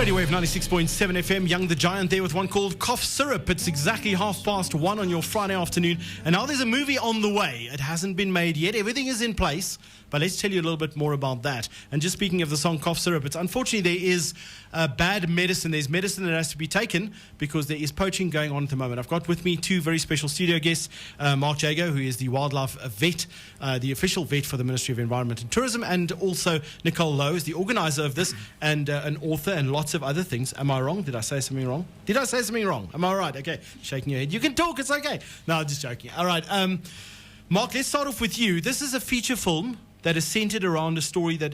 Radio Wave 96.7 FM, Young the Giant there with one called Cough Syrup. It's exactly 1:30 on your Friday afternoon. And now there's a movie on the way. It hasn't been made yet. Everything is in place. But let's tell you a little bit more about that. And just speaking of the song Cough Syrup, it's unfortunately there is bad medicine. There's medicine that has to be taken because there is poaching going on at the moment. I've got with me two very special studio guests. Mark Jago, who is the wildlife vet, the official vet for the Ministry of Environment and Tourism, and also Nicole Lowe is the organizer of this and an author and lots of other things. Am I wrong? Did I say something wrong? Did I say something wrong? Am I right? Okay. Shaking your head. You can talk. It's okay. No, I'm just joking. All right. Mark, let's start off with you. This is a feature film that is centered around a story that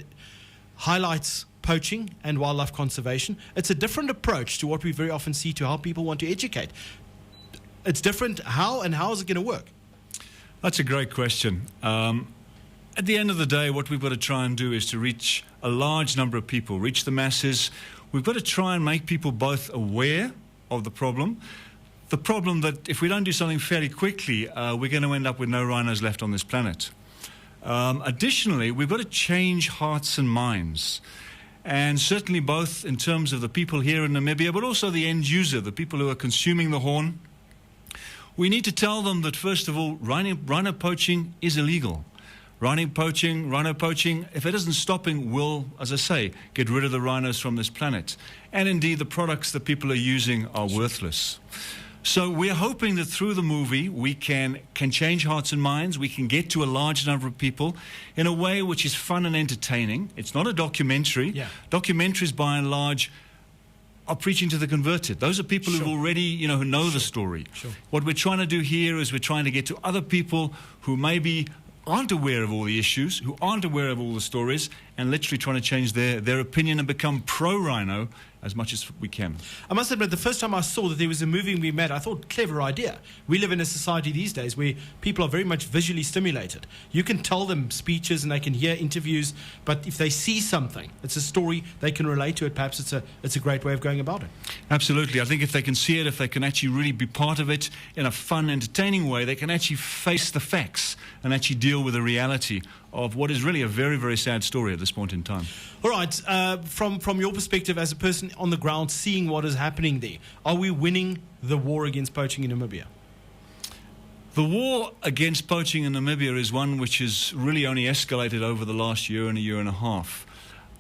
highlights poaching and wildlife conservation. It's a different approach to what we very often see to how people want to educate. It's different. How is it going to work? That's a great question. At the end of the day, what we've got to try and do is to reach a large number of people, reach the masses. We've got to try and make people both aware of the problem that if we don't do something fairly quickly, we're going to end up with no rhinos left on this planet. Additionally, we've got to change hearts and minds, and certainly both in terms of the people here in Namibia, but also the end user, the people who are consuming the horn. We need to tell them that, first of all, rhino poaching is illegal. Rhino poaching, if it isn't stopping, will, as I say, get rid of the rhinos from this planet. And indeed, the products that people are using are worthless. So we're hoping that through the movie we can change hearts and minds. We can get to a large number of people in a way which is fun and entertaining. It's not a documentary. Yeah. Documentaries, by and large, are preaching to the converted. Those are people who've already, who know the story. Sure. What we're trying to do here is we're trying to get to other people who maybe aren't aware of all the issues, who aren't aware of all the stories, and literally trying to change their opinion and become pro-rhino as much as we can. I must admit, the first time I saw that there was a movie we made, I thought, clever idea. We live in a society these days where people are very much visually stimulated. You can tell them speeches and they can hear interviews, but if they see something, it's a story, they can relate to it, perhaps it's a great way of going about it. Absolutely. I think if they can see it, if they can actually really be part of it in a fun, entertaining way, they can actually face the facts and actually deal with the reality of what is really a very, very sad story at this point in time. All right, from your perspective as a person on the ground seeing what is happening there, are we winning the war against poaching in Namibia? The war against poaching in Namibia is one which has really only escalated over the last year and a half.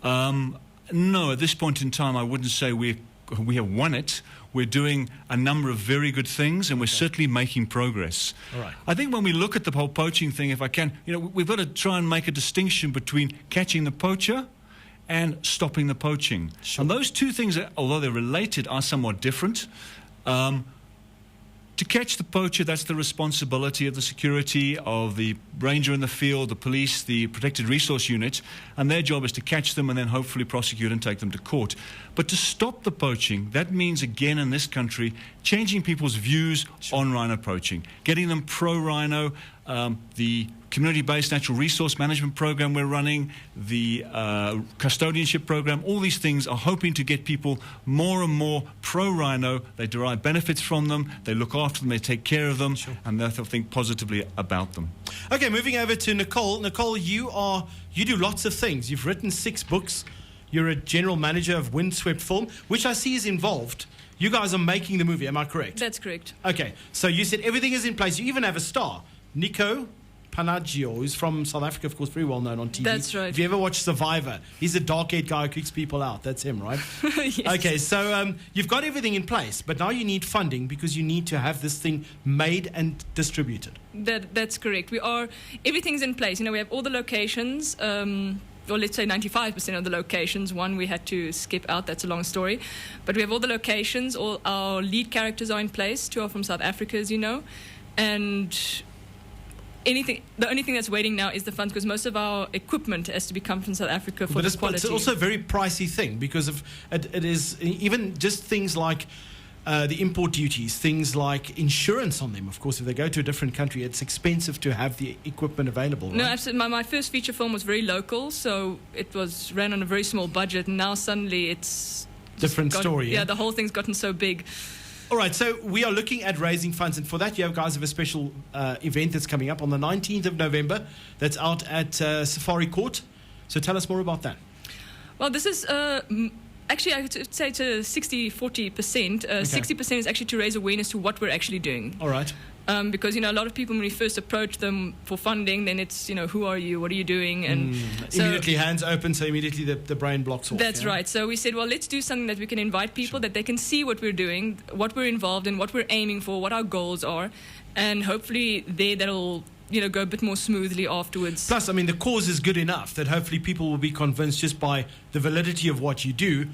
No, at this point in time, I wouldn't say we have won it. We're doing a number of very good things, and we're certainly making progress. All right. I think when we look at the whole poaching thing, if I can, we've got to try and make a distinction between catching the poacher and stopping the poaching. Sure. And those two things, although they're related, are somewhat different. To catch the poacher, that's the responsibility of the security, of the ranger in the field, the police, the protected resource unit, and their job is to catch them and then hopefully prosecute and take them to court. But to stop the poaching, that means, again, in this country, changing people's views on rhino poaching, getting them pro-rhino. The community-based natural resource management program we're running, the custodianship program, all these things are hoping to get people more and more pro-rhino. They derive benefits from them, they look after them, they take care of them, and they think positively about them. Okay, moving over to Nicole. Nicole, you do lots of things. You've written 6 books. You're a general manager of Windswept Film, which I see is involved. You guys are making the movie, am I correct? That's correct. Okay, so you said everything is in place. You even have a star, Nico Panaggio, who's from South Africa, of course, very well known on TV. That's right. If you ever watch Survivor, he's a dark-haired guy who kicks people out. That's him, right? Yes. Okay, so you've got everything in place, but now you need funding because you need to have this thing made and distributed. That's correct. Everything's in place. We have all the locations, or let's say 95% of the locations. One we had to skip out, that's a long story. But we have all the locations, all our lead characters are in place. 2 are from South Africa, as you know. And the only thing that's waiting now is the funds, because most of our equipment has to come from South Africa for this quality. It's also a very pricey thing because of it is even just things like the import duties, things like insurance on them. Of course, if they go to a different country, it's expensive to have the equipment available. Right? No, absolutely. My first feature film was very local, so it was ran on a very small budget, and now suddenly it's different story. Yeah, the whole thing's gotten so big. All right, so we are looking at raising funds, and for that you guys have a special event that's coming up on the 19th of November that's out at Safari Court. So tell us more about that. Well, this is Actually, I would say it's a 60-40%. 60% is actually to raise awareness to what we're actually doing. All right. Because, a lot of people, when we first approach them for funding, then it's, who are you? What are you doing? And so Immediately hands open, so immediately the brain blocks off. that's yeah? right. So we said, well, let's do something that we can invite people, that they can see what we're doing, what we're involved in, what we're aiming for, what our goals are. And hopefully that'll go a bit more smoothly afterwards. Plus, I mean, the cause is good enough that hopefully people will be convinced just by the validity of what you do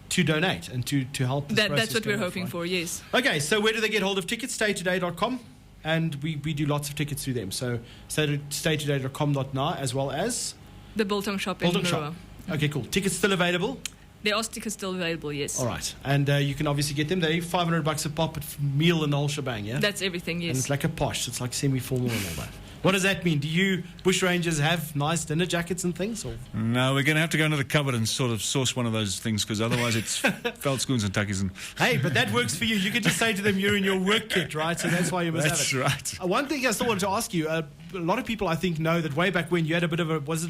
to donate and to help this process That's what go we're off, hoping right? for, yes. Okay, so where do they get hold of tickets? StayToday.com. And we do lots of tickets through them. So StayToday.com.na as well as The Biltong shop in Biltong Maroa. Shop. Okay, cool. Tickets still available? There are stickers still available, yes. All right. And you can obviously get them. They're $500 a pop, meal and the whole shebang, yeah? That's everything, And yes. it's like a posh. It's like semi-formal and all that. What does that mean? Do you bushrangers have nice dinner jackets and things? Or? No, we're going to have to go into the cupboard and sort of source one of those things, because otherwise it's veldschoons and tuckies. And Hey, but that works for you. You can just say to them you're in your work kit, right? So that's why you must that's have it. right. One thing I still wanted to ask you, a lot of people I think know that way back when you had a bit of a, it was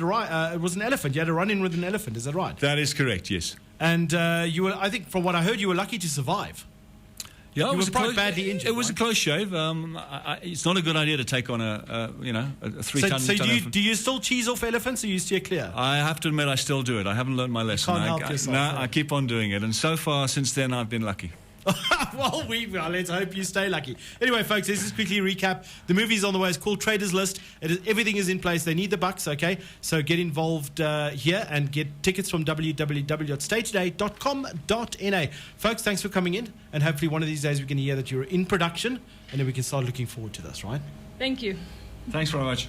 an elephant. You had a run-in with an elephant, is that right? That is correct, yes. And you were, I think from what I heard, you were lucky to survive. Yeah, You it was were a quite close, badly injured, It was right? a close shave. It's not a good idea to take on a 3-ton So elephant. do you still cheese off elephants or you steer clear? I have to admit, I still do it. I haven't learned my lesson. can't help yourself, No, right? I keep on doing it, and so far since then, I've been lucky. Well, let's hope you stay lucky. Anyway, folks, let's just quickly recap. The movie's on the way. It's called Traders List. Everything is in place. They need the bucks, okay? So get involved here and get tickets from www.staytoday.com.na. Folks, thanks for coming in. And hopefully one of these days we can hear that you're in production and then we can start looking forward to this, right? Thank you. Thanks very much.